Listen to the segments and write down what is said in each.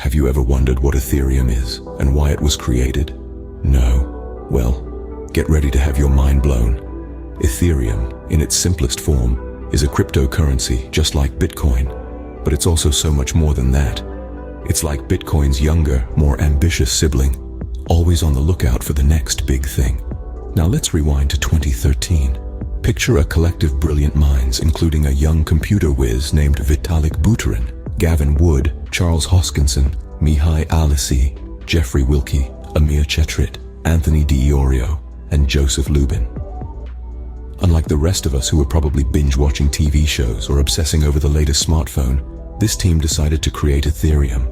Have you ever wondered what Ethereum is and why it was created? No? Well, get ready to have your mind blown. Ethereum, in its simplest form, is a cryptocurrency just like Bitcoin, but it's also so much more than that. It's like Bitcoin's younger, more ambitious sibling, always on the lookout for the next big thing. Now let's rewind to 2013. Picture a collective brilliant minds, including a young computer whiz named Vitalik Buterin, Gavin Wood, Charles Hoskinson, Mihai Alisi, Jeffrey Wilkie, Amir Chetrit, Anthony D'Iorio, and Joseph Lubin. Unlike the rest of us who were probably binge-watching TV shows or obsessing over the latest smartphone, this team decided to create Ethereum.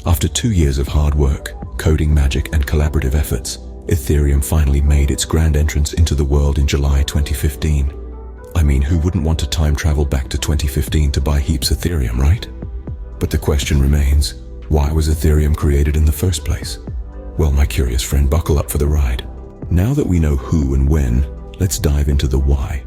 After 2 years of hard work, coding magic, and collaborative efforts, Ethereum finally made its grand entrance into the world in July 2015. I mean, who wouldn't want to time travel back to 2015 to buy heaps of Ethereum, right? But the question remains, why was Ethereum created in the first place? Well, my curious friend, buckle up for the ride. Now that we know who and when, let's dive into the why.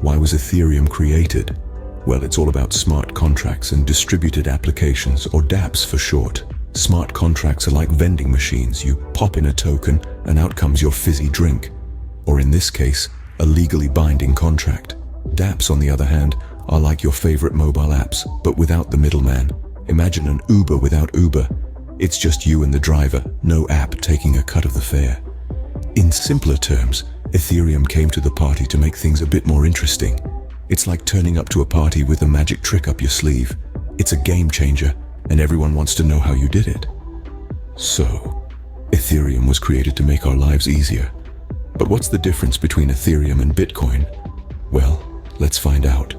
Why was Ethereum created? Well, it's all about smart contracts and distributed applications, or dApps for short. Smart contracts are like vending machines. You pop in a token and out comes your fizzy drink. Or in this case, a legally binding contract. dApps, on the other hand, are like your favorite mobile apps, but without the middleman. Imagine an Uber without Uber. It's just you and the driver, no app taking a cut of the fare. In simpler terms, Ethereum came to the party to make things a bit more interesting. It's like turning up to a party with a magic trick up your sleeve. It's a game changer, and everyone wants to know how you did it. So, Ethereum was created to make our lives easier. But what's the difference between Ethereum and Bitcoin? Well, let's find out.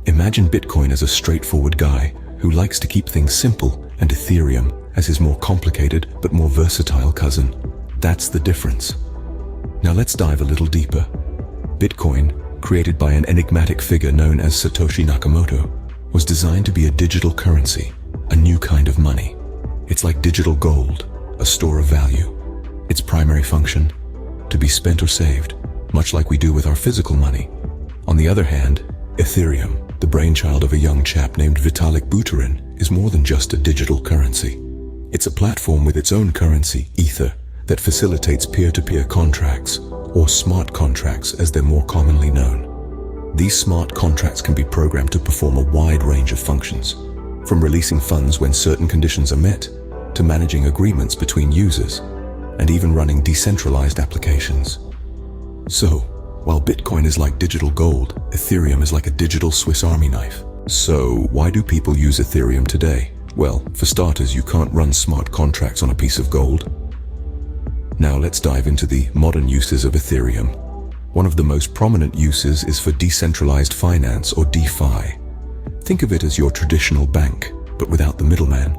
Imagine Bitcoin as a straightforward guy who likes to keep things simple, and Ethereum as his more complicated but more versatile cousin. That's the difference. Now let's dive a little deeper. Bitcoin, created by an enigmatic figure known as Satoshi Nakamoto, was designed to be a digital currency, a new kind of money. It's like digital gold, a store of value. Its primary function, to be spent or saved, much like we do with our physical money. On the other hand, Ethereum, the brainchild of a young chap named Vitalik Buterin, is more than just a digital currency. It's a platform with its own currency, Ether, that facilitates peer-to-peer contracts, or smart contracts as they're more commonly known. These smart contracts can be programmed to perform a wide range of functions, from releasing funds when certain conditions are met, to managing agreements between users, and even running decentralized applications. So, while Bitcoin is like digital gold, Ethereum is like a digital Swiss Army knife. So, why do people use Ethereum today? Well, for starters, you can't run smart contracts on a piece of gold. Now let's dive into the modern uses of Ethereum. One of the most prominent uses is for decentralized finance, or DeFi. Think of it as your traditional bank, but without the middleman.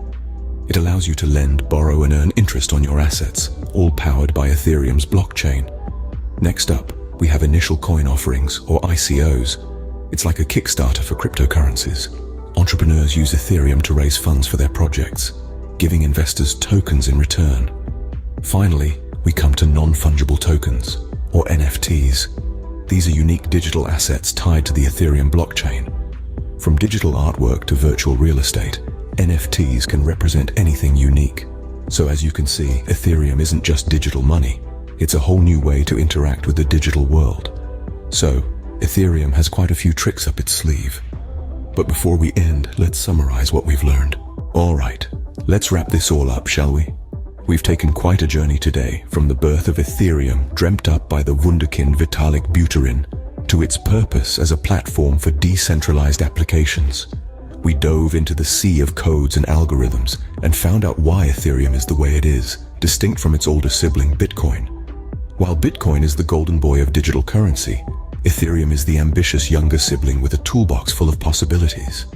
It allows you to lend, borrow, and earn interest on your assets, all powered by Ethereum's blockchain. Next up, we have initial coin offerings, or ICOs. It's like a Kickstarter for cryptocurrencies. Entrepreneurs use Ethereum to raise funds for their projects, giving investors tokens in return. Finally, we come to non-fungible tokens, or NFTs. These are unique digital assets tied to the Ethereum blockchain. From digital artwork to virtual real estate, NFTs can represent anything unique. So as you can see, Ethereum isn't just digital money. It's a whole new way to interact with the digital world. So, Ethereum has quite a few tricks up its sleeve. But before we end, let's summarize what we've learned. Alright, let's wrap this all up, shall we? We've taken quite a journey today, from the birth of Ethereum, dreamt up by the wunderkind Vitalik Buterin, to its purpose as a platform for decentralized applications. We dove into the sea of codes and algorithms and found out why Ethereum is the way it is, distinct from its older sibling Bitcoin. While Bitcoin is the golden boy of digital currency, Ethereum is the ambitious younger sibling with a toolbox full of possibilities.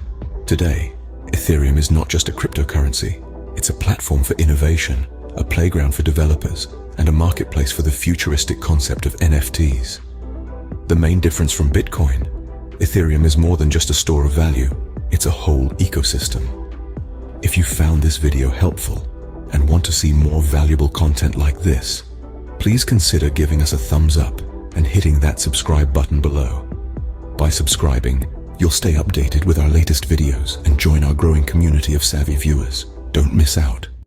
Today, Ethereum is not just a cryptocurrency. It's a platform for innovation, a playground for developers, and a marketplace for the futuristic concept of NFTs. The main difference from Bitcoin, Ethereum is more than just a store of value. It's a whole ecosystem. If you found this video helpful and want to see more valuable content like this, please consider giving us a thumbs up and hitting that subscribe button below. By subscribing, you'll stay updated with our latest videos and join our growing community of savvy viewers. Don't miss out.